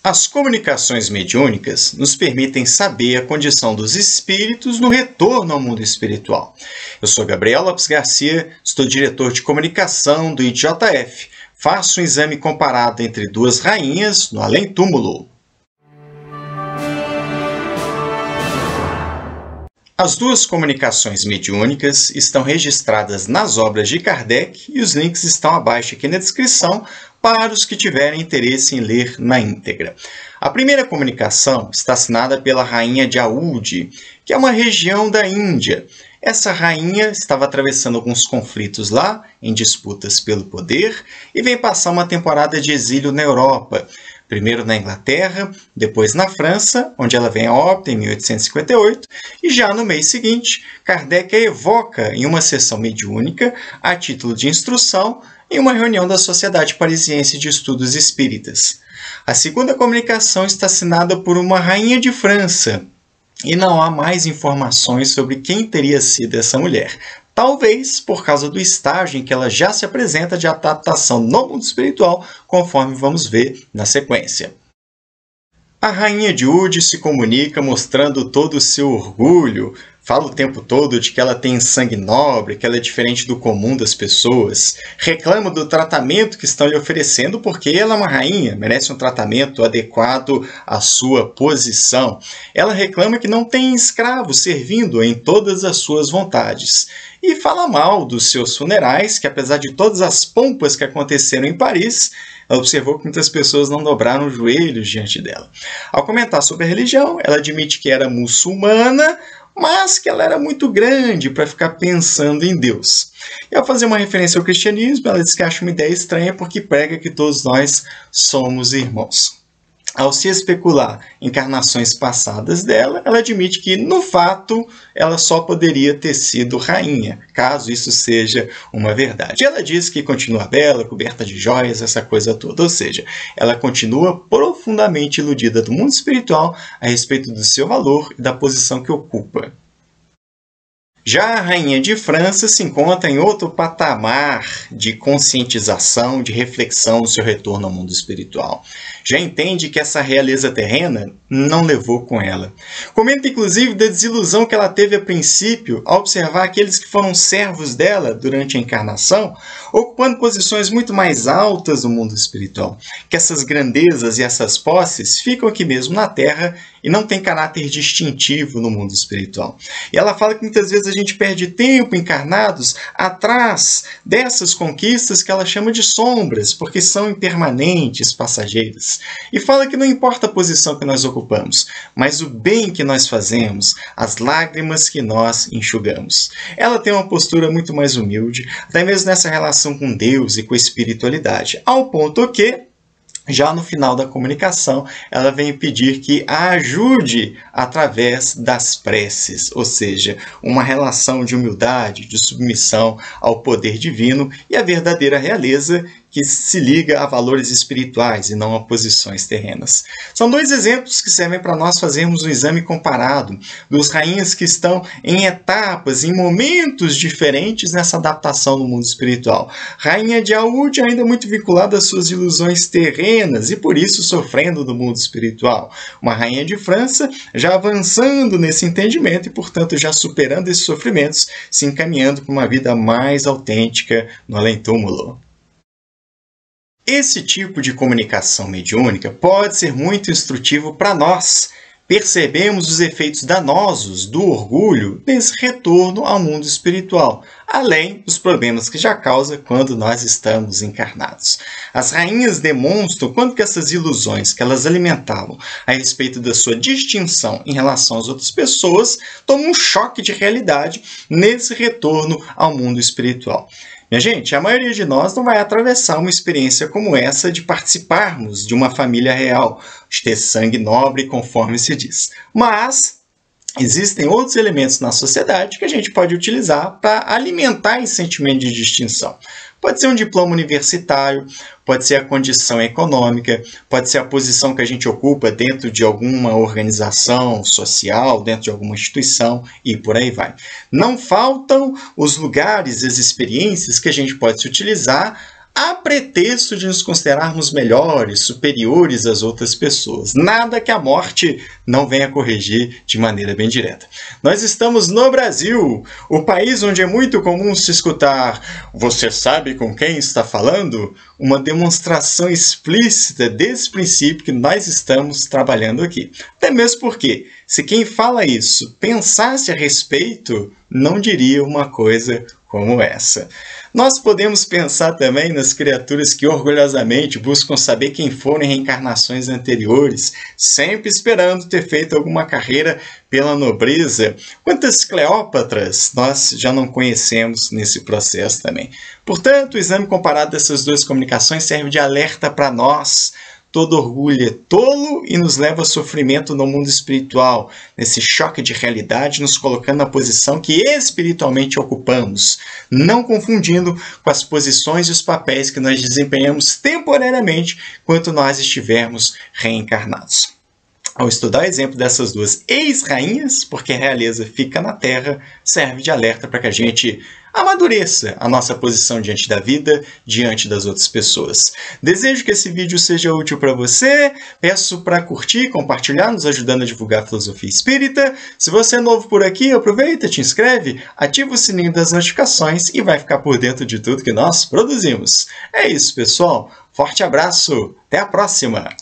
As comunicações mediúnicas nos permitem saber a condição dos espíritos no retorno ao mundo espiritual. Eu sou Gabriel Lopes Garcia, estou diretor de comunicação do IJF. Faço um exame comparado entre duas rainhas no além-túmulo. As duas comunicações mediúnicas estão registradas nas obras de Kardec e os links estão abaixo aqui na descrição para os que tiverem interesse em ler na íntegra. A primeira comunicação está assinada pela rainha de Aoudh, que é uma região da Índia. Essa rainha estava atravessando alguns conflitos lá, em disputas pelo poder, e vem passar uma temporada de exílio na Europa. Primeiro na Inglaterra, depois na França, onde ela vem a óbito em 1858, e já no mês seguinte, Kardec a evoca em uma sessão mediúnica, a título de instrução, em uma reunião da Sociedade Parisiense de Estudos Espíritas. A segunda comunicação está assinada por uma rainha de França, e não há mais informações sobre quem teria sido essa mulher. Talvez por causa do estágio em que ela já se apresenta de adaptação no mundo espiritual, conforme vamos ver na sequência. A rainha de Aoudh se comunica mostrando todo o seu orgulho, fala o tempo todo de que ela tem sangue nobre, que ela é diferente do comum das pessoas, reclama do tratamento que estão lhe oferecendo porque ela é uma rainha, merece um tratamento adequado à sua posição. Ela reclama que não tem escravos servindo em todas as suas vontades. E fala mal dos seus funerais, que apesar de todas as pompas que aconteceram em Paris, ela observou que muitas pessoas não dobraram os joelhos diante dela. Ao comentar sobre a religião, ela admite que era muçulmana, mas que ela era muito grande para ficar pensando em Deus. E ao fazer uma referência ao cristianismo, ela diz que acha uma ideia estranha porque prega que todos nós somos irmãos. Ao se especular encarnações passadas dela, ela admite que, no fato, ela só poderia ter sido rainha, caso isso seja uma verdade. Ela diz que continua bela, coberta de joias, essa coisa toda, ou seja, ela continua profundamente iludida do mundo espiritual a respeito do seu valor e da posição que ocupa. Já a rainha de França se encontra em outro patamar de conscientização, de reflexão no seu retorno ao mundo espiritual. Já entende que essa realeza terrena não levou com ela. Comenta inclusive da desilusão que ela teve a princípio ao observar aqueles que foram servos dela durante a encarnação, ocupando posições muito mais altas no mundo espiritual. Que essas grandezas e essas posses ficam aqui mesmo na Terra e não têm caráter distintivo no mundo espiritual. E ela fala que muitas vezes a gente perde tempo encarnados atrás dessas conquistas que ela chama de sombras, porque são impermanentes, passageiras. E fala que não importa a posição que nós ocupamos, mas o bem que nós fazemos, as lágrimas que nós enxugamos. Ela tem uma postura muito mais humilde, até mesmo nessa relação com Deus e com a espiritualidade, ao ponto que, já no final da comunicação, ela vem pedir que a ajude através das preces, ou seja, uma relação de humildade, de submissão ao poder divino e a verdadeira realeza que se liga a valores espirituais e não a posições terrenas. São dois exemplos que servem para nós fazermos um exame comparado dos rainhas que estão em etapas, em momentos diferentes nessa adaptação no mundo espiritual. Rainha de Aoudh ainda muito vinculada às suas ilusões terrenas e por isso sofrendo do mundo espiritual. Uma rainha de França já avançando nesse entendimento e, portanto, já superando esses sofrimentos, se encaminhando para uma vida mais autêntica no além-túmulo. Esse tipo de comunicação mediúnica pode ser muito instrutivo para nós. Percebemos os efeitos danosos do orgulho nesse retorno ao mundo espiritual, além dos problemas que já causa quando nós estamos encarnados. As rainhas demonstram quanto que essas ilusões que elas alimentavam a respeito da sua distinção em relação às outras pessoas tomam um choque de realidade nesse retorno ao mundo espiritual. Minha gente, a maioria de nós não vai atravessar uma experiência como essa de participarmos de uma família real, de ter sangue nobre, conforme se diz. Mas existem outros elementos na sociedade que a gente pode utilizar para alimentar esse sentimento de distinção. Pode ser um diploma universitário, pode ser a condição econômica, pode ser a posição que a gente ocupa dentro de alguma organização social, dentro de alguma instituição e por aí vai. Não faltam os lugares, as experiências que a gente pode se utilizar a pretexto de nos considerarmos melhores, superiores às outras pessoas. Nada que a morte não venha corrigir de maneira bem direta. Nós estamos no Brasil, o país onde é muito comum se escutar "você sabe com quem está falando?", uma demonstração explícita desse princípio que nós estamos trabalhando aqui. Até mesmo porque, se quem fala isso pensasse a respeito, não diria uma coisa como essa. Nós podemos pensar também nas criaturas que orgulhosamente buscam saber quem foram em reencarnações anteriores, sempre esperando ter feito alguma carreira pela nobreza. Quantas Cleópatras nós já não conhecemos nesse processo também? Portanto, o exame comparado dessas duas comunicações serve de alerta para nós. Todo orgulho é tolo e nos leva a sofrimento no mundo espiritual, nesse choque de realidade, nos colocando na posição que espiritualmente ocupamos, não confundindo com as posições e os papéis que nós desempenhamos temporariamente enquanto nós estivermos reencarnados. Ao estudar o exemplo dessas duas ex-rainhas, porque a realeza fica na Terra, serve de alerta para que a gente amadureça a nossa posição diante da vida, diante das outras pessoas. Desejo que esse vídeo seja útil para você, peço para curtir, compartilhar, nos ajudando a divulgar a filosofia espírita. Se você é novo por aqui, aproveita, te inscreve, ativa o sininho das notificações e vai ficar por dentro de tudo que nós produzimos. É isso, pessoal. Forte abraço, até a próxima!